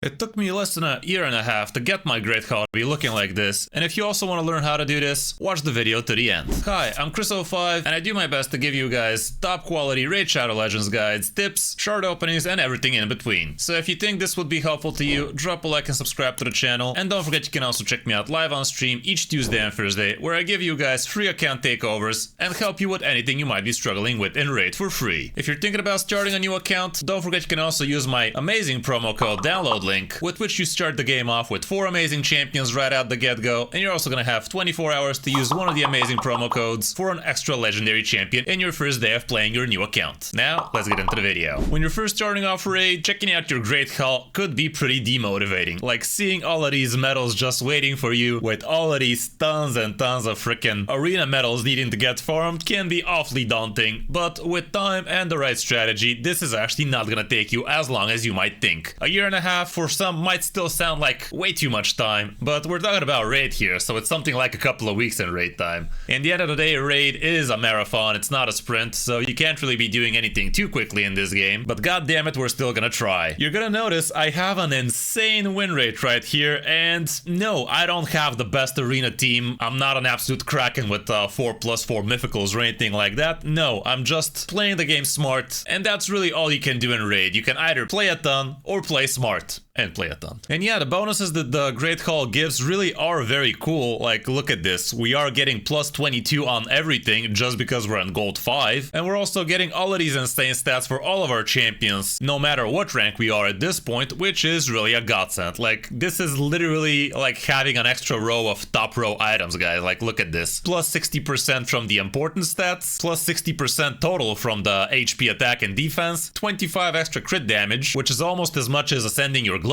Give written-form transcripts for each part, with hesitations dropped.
It took me less than a year and a half to get my great call to be looking like this, and if you also want to learn how to do this, watch the video to the end. Hi, I'm Chris05, and I do my best to give you guys top quality Raid Shadow Legends guides, tips, shard openings, and everything in between. So if you think this would be helpful to you, drop a like and subscribe to the channel, and don't forget you can also check me out live on stream each Tuesday and Thursday, where I give you guys free account takeovers and help you with anything you might be struggling with in Raid for free. If you're thinking about starting a new account, don't forget you can also use my amazing promo code download link, with which you start the game off with 4 amazing champions right out the get-go, and you're also gonna have 24 hours to use one of the amazing promo codes for an extra legendary champion in your first day of playing your new account. Now, let's get into the video. When you're first starting off Raid, checking out your Great Haul could be pretty demotivating. Like seeing all of these medals just waiting for you with all of these tons and tons of freaking arena medals needing to get farmed can be awfully daunting, but with time and the right strategy, this is actually not gonna take you as long as you might think. A year and a half for some might still sound like way too much time, but we're talking about Raid here, so it's something like a couple of weeks in Raid time. In the end of the day, Raid is a marathon, it's not a sprint, so you can't really be doing anything too quickly in this game, but goddammit, we're still gonna try. You're gonna notice I have an insane win rate right here, and no, I don't have the best arena team. I'm not an absolute kraken with 4+4 mythicals or anything like that. No, I'm just playing the game smart, and that's really all you can do in Raid. You can either play a ton or play smart. And play a ton. And yeah, the bonuses that the Great Call gives really are very cool. Like, look at this. We are getting plus 22 on everything just because we're on gold 5. And we're also getting all of these insane stats for all of our champions, no matter what rank we are at this point, which is really a godsend. Like, this is literally like having an extra row of top row items, guys. Like, look at this. Plus 60% from the important stats, plus 60% total from the HP attack and defense, 25 extra crit damage, which is almost as much as ascending your gloves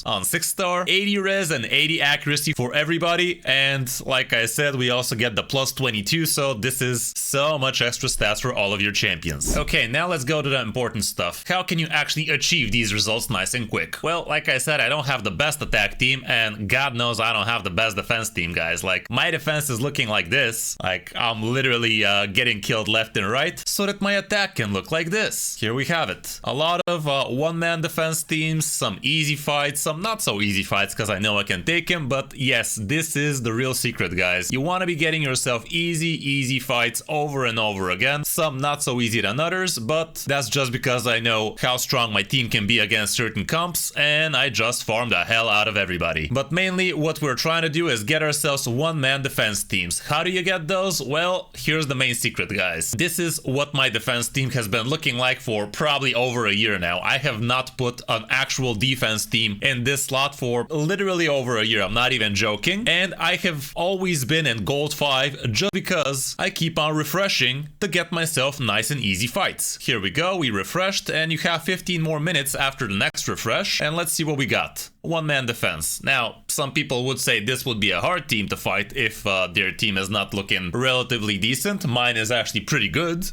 on 6-star, 80 res and 80 accuracy for everybody, and like I said, we also get the plus 22, so this is so much extra stats for all of your champions. Okay, now let's go to the important stuff. How can you actually achieve these results nice and quick? Well, like I said, I don't have the best attack team, and God knows I don't have the best defense team, guys. Like, my defense is looking like this. Like, I'm literally getting killed left and right, so that my attack can look like this. Here we have it. A lot of one-man defense teams, some easy fights, some not so easy fights because I know I can take him, but yes, this is the real secret, guys. You want to be getting yourself easy fights over and over again, some not so easy than others, but that's just because I know how strong my team can be against certain comps, and I just farm the hell out of everybody. But mainly what we're trying to do is get ourselves one-man defense teams. How do you get those? Well, here's the main secret, guys. This is what my defense team has been looking like for probably over a year now. I have not put an actual defense team in this slot for literally over a year. I'm not even joking. And I have always been in gold 5 just because I keep on refreshing to get myself nice and easy fights. Here we go, we refreshed, and you have 15 more minutes after the next refresh, and let's see what we got. One-man defense. Now, some people would say this would be a hard team to fight if their team is not looking relatively decent. Mine is actually pretty good.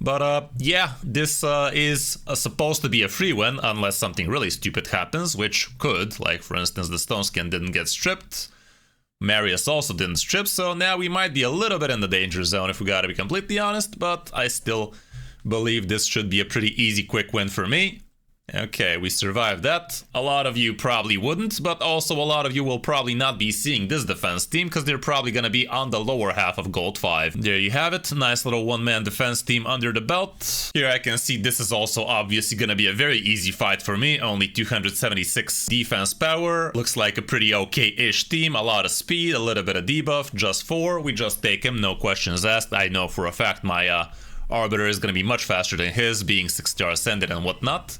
But yeah, this is supposed to be a free win unless something really stupid happens, which could. Like, for instance, the Stone Skin didn't get stripped. Marius also didn't strip, so now we might be a little bit in the danger zone if we gotta be completely honest, but I still believe this should be a pretty easy, quick win for me. Okay, we survived that. A lot of you probably wouldn't, but also a lot of you will probably not be seeing this defense team because they're probably gonna be on the lower half of gold 5. There you have it, nice little one-man defense team under the belt. Here I can see this is also obviously gonna be a very easy fight for me, only 276 defense power. Looks like a pretty okay-ish team, a lot of speed, a little bit of debuff, just 4. We just take him, no questions asked. I know for a fact my Arbiter is gonna be much faster than his, being 6-star ascended and whatnot.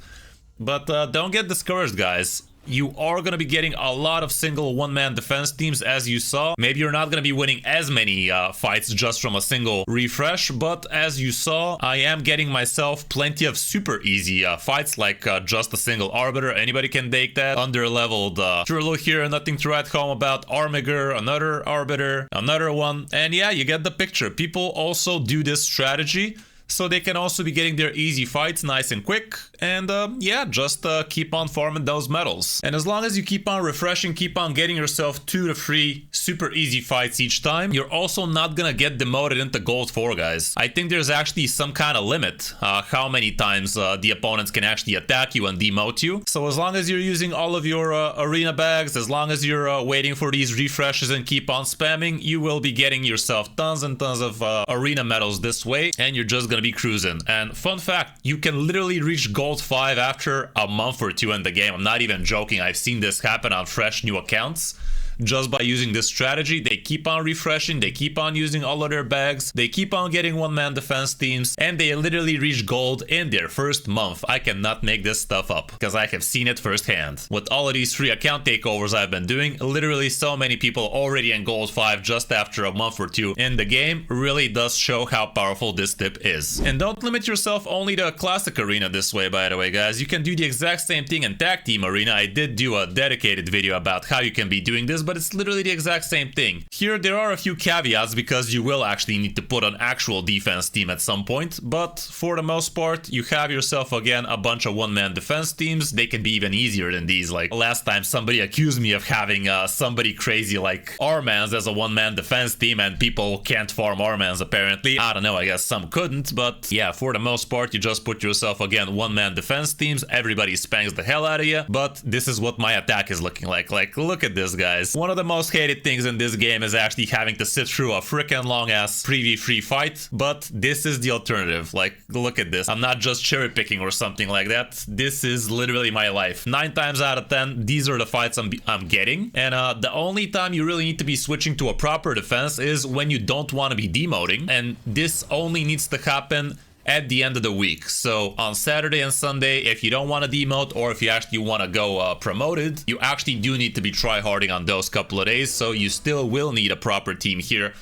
But don't get discouraged, guys. You are going to be getting a lot of single one-man defense teams, as you saw. Maybe you're not going to be winning as many fights just from a single refresh, but as you saw, I am getting myself plenty of super easy fights, like just a single Arbiter. Anybody can take that. Under-leveled Trullo here, nothing to write home about. Armiger, another Arbiter, another one. And yeah, you get the picture. People also do this strategy so they can also be getting their easy fights nice and quick. And yeah, just keep on farming those medals. And as long as you keep on refreshing, keep on getting yourself 2 to 3 super easy fights each time, you're also not gonna get demoted into gold 4, guys. I think there's actually some kind of limit how many times the opponents can actually attack you and demote you. So as long as you're using all of your arena bags, as long as you're waiting for these refreshes and keep on spamming, you will be getting yourself tons and tons of arena medals this way, and you're just gonna be cruising. And fun fact, you can literally reach gold 5 after a month or 2 in the game. I'm not even joking. I've seen this happen on fresh new accounts. Just by using this strategy, they keep on refreshing, they keep on using all of their bags, they keep on getting one-man defense teams, and they literally reach gold in their first month. I cannot make this stuff up, because I have seen it firsthand. With all of these free account takeovers I've been doing, literally so many people already in gold 5 just after a month or 2 in the game really does show how powerful this tip is. And don't limit yourself only to a classic arena this way, by the way, guys. You can do the exact same thing in tag team arena. I did do a dedicated video about how you can be doing this, but it's literally the exact same thing. Here there are a few caveats because you will actually need to put an actual defense team at some point, but for the most part you have yourself again a bunch of one-man defense teams. They can be even easier than these. Like last time somebody accused me of having somebody crazy like R-Mans as a one-man defense team, and people can't farm R-Mans apparently. I don't know, I guess some couldn't, but yeah, for the most part you just put yourself again one-man defense teams. Everybody spanks the hell out of you, but this is what my attack is looking like. Like, look at this, guys. One of the most hated things in this game is actually having to sit through a freaking long ass 3v3 fight, but this is the alternative. Like, look at this. I'm not just cherry picking or something like that. This is literally my life. 9 times out of 10, these are the fights I'm getting. And the only time you really need to be switching to a proper defense is when you don't want to be demoting, and this only needs to happen at the end of the week. So on Saturday and Sunday, if you don't want to demote, or if you actually want to go promoted, you actually do need to be tryharding on those couple of days. So you still will need a proper team here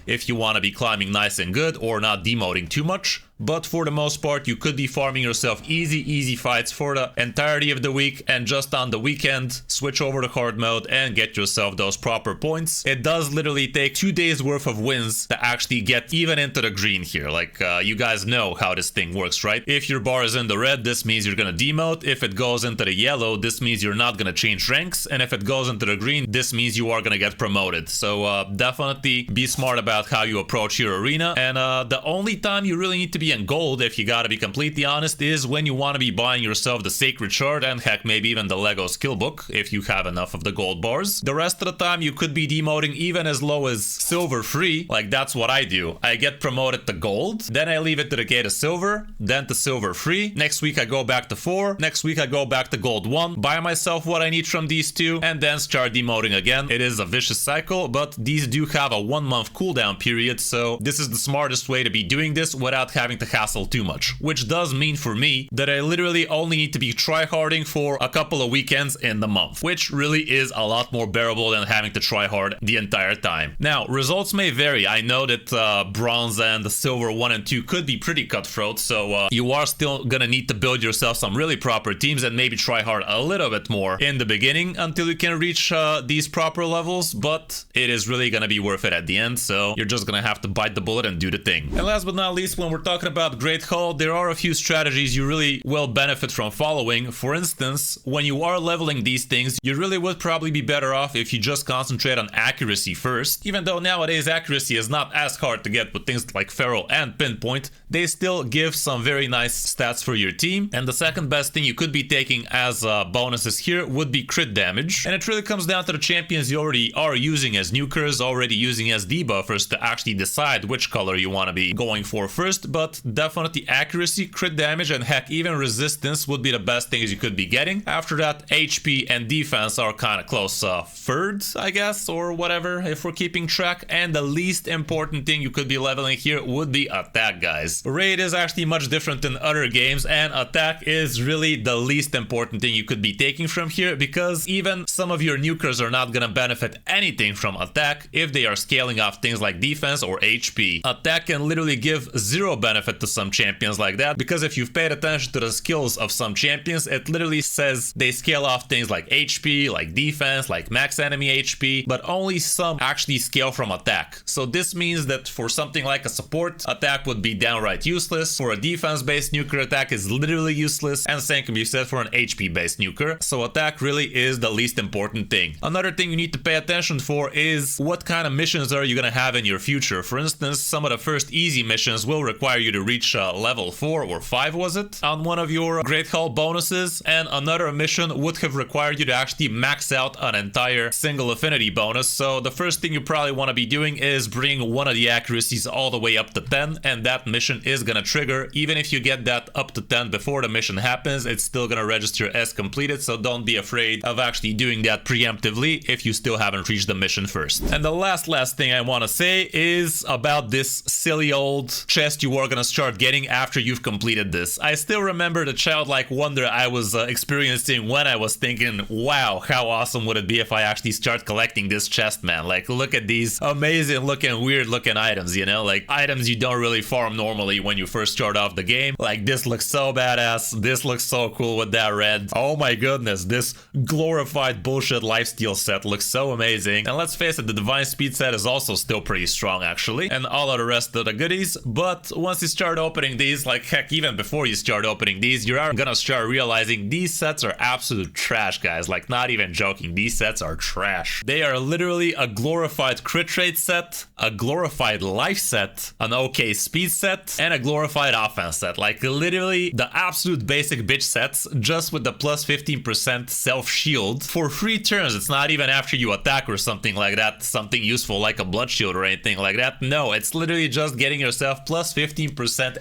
if you want to be climbing nice and good or not demoting too much. But for the most part, you could be farming yourself easy fights for the entirety of the week, and just on the weekend, switch over to hard mode and get yourself those proper points. It does literally take 2 days worth of wins to actually get even into the green here. Like, you guys know how this thing works, right? If your bar is in the red, this means you're gonna demote. If it goes into the yellow, this means you're not gonna change ranks. And if it goes into the green, this means you are gonna get promoted. So definitely be smart about how you approach your arena. And the only time you really need to be in gold, if you gotta be completely honest, is when you want to be buying yourself the sacred shard, and heck, maybe even the Lego skill book if you have enough of the gold bars. The rest of the time you could be demoting even as low as silver free. Like, that's what I do. I get promoted to gold, then I leave it to the gate of silver, then to silver free. Next week I go back to 4, next week I go back to gold 1, buy myself what I need from these 2, and then start demoting again. It is a vicious cycle, but these do have a 1-month cooldown period, so this is the smartest way to be doing this without having to hassle too much. Which does mean for me that I literally only need to be tryharding for a couple of weekends in the month, which really is a lot more bearable than having to try hard the entire time. Now, results may vary. I know that bronze and the silver 1 and 2 could be pretty cutthroat, so you are still gonna need to build yourself some really proper teams and maybe try hard a little bit more in the beginning until you can reach these proper levels, but it is really gonna be worth it at the end, so you're just gonna have to bite the bullet and do the thing. And last but not least, when we're talking about Great Hall, there are a few strategies you really will benefit from following. For instance, when you are leveling these things, you really would probably be better off if you just concentrate on accuracy first. Even though nowadays accuracy is not as hard to get with things like Feral and Pinpoint, they still give some very nice stats for your team. And the second best thing you could be taking as bonuses here would be crit damage. And it really comes down to the champions you already are using as nukers, already using as debuffers to actually decide which color you want to be going for first. But definitely accuracy, crit damage, and heck, even resistance would be the best things you could be getting. After that, HP and defense are kind of close third, I guess, or whatever, if we're keeping track. And the least important thing you could be leveling here would be attack, guys. Raid is actually much different than other games, and attack is really the least important thing you could be taking from here, because even some of your nukers are not gonna benefit anything from attack if they are scaling off things like defense or HP. Attack can literally give 0 benefit benefit to some champions like that, because if you've paid attention to the skills of some champions, it literally says they scale off things like HP, like defense, like max enemy HP, but only some actually scale from attack. So this means that for something like a support, attack would be downright useless. For a defense-based nuker, attack is literally useless, and same can be said for an HP-based nuker. So attack really is the least important thing. Another thing you need to pay attention for is what kind of missions are you gonna have in your future. For instance, some of the first easy missions will require you to reach level 4 or 5, was it, on one of your Great Hall bonuses, and another mission would have required you to actually max out an entire single affinity bonus. So the first thing you probably want to be doing is bring one of the accuracies all the way up to 10, and that mission is gonna trigger. Even if you get that up to 10 before the mission happens, it's still gonna register as completed, so don't be afraid of actually doing that preemptively if you still haven't reached the mission first. And the last thing I want to say is about this silly old chest you are gonna start getting after you've completed this. I still remember the childlike wonder I was experiencing when I was thinking, wow, how awesome would it be if I actually start collecting this chest, man. Like, look at these amazing looking, weird looking items, you know, like items you don't really farm normally when you first start off the game. Like, this looks so badass, this looks so cool with that red. Oh my goodness, this glorified bullshit lifesteal set looks so amazing. And let's face it, the divine speed set is also still pretty strong actually, and all of the rest of the goodies. But once you start opening these, like heck, even before you start opening these, you are gonna start realizing these sets are absolute trash, guys. Like, not even joking, these sets are trash. They are literally a glorified crit rate set, a glorified life set, an okay speed set, and a glorified offense set. Like, literally the absolute basic bitch sets, just with the plus 15% self shield for 3 turns. It's not even after you attack or something like that, something useful like a blood shield or anything like that. No, it's literally just getting yourself plus 15%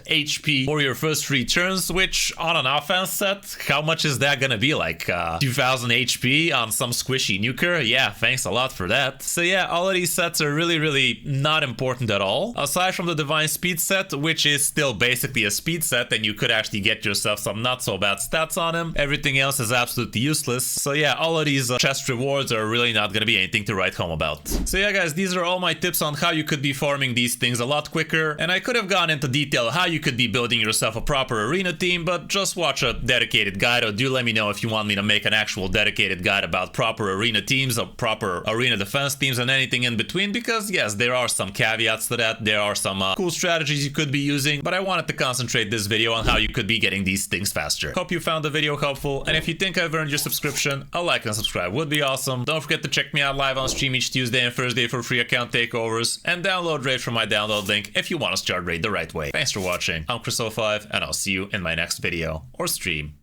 HP for your first 3 turns, which on an offense set, how much is that gonna be? Like 2000 HP on some squishy nuker? Yeah, thanks a lot for that. So yeah, all of these sets are really not important at all, aside from the divine speed set, which is still basically a speed set, and you could actually get yourself some not so bad stats on him. Everything else is absolutely useless. So yeah, all of these chest rewards are really not gonna be anything to write home about. So yeah guys, these are all my tips on how you could be farming these things a lot quicker, and I could have gone into detail how you could be building yourself a proper arena team, but just watch a dedicated guide, or do let me know if you want me to make an actual dedicated guide about proper arena teams or proper arena defense teams and anything in between, because yes, there are some caveats to that. There are some cool strategies you could be using, but I wanted to concentrate this video on how you could be getting these things faster. Hope you found the video helpful, and if you think I've earned your subscription, a like and subscribe would be awesome. Don't forget to check me out live on stream each Tuesday and Thursday for free account takeovers, and download Raid from my download link if you want to start Raid the right way. Thanks for watching. I'm Chris05, and I'll see you in my next video or stream.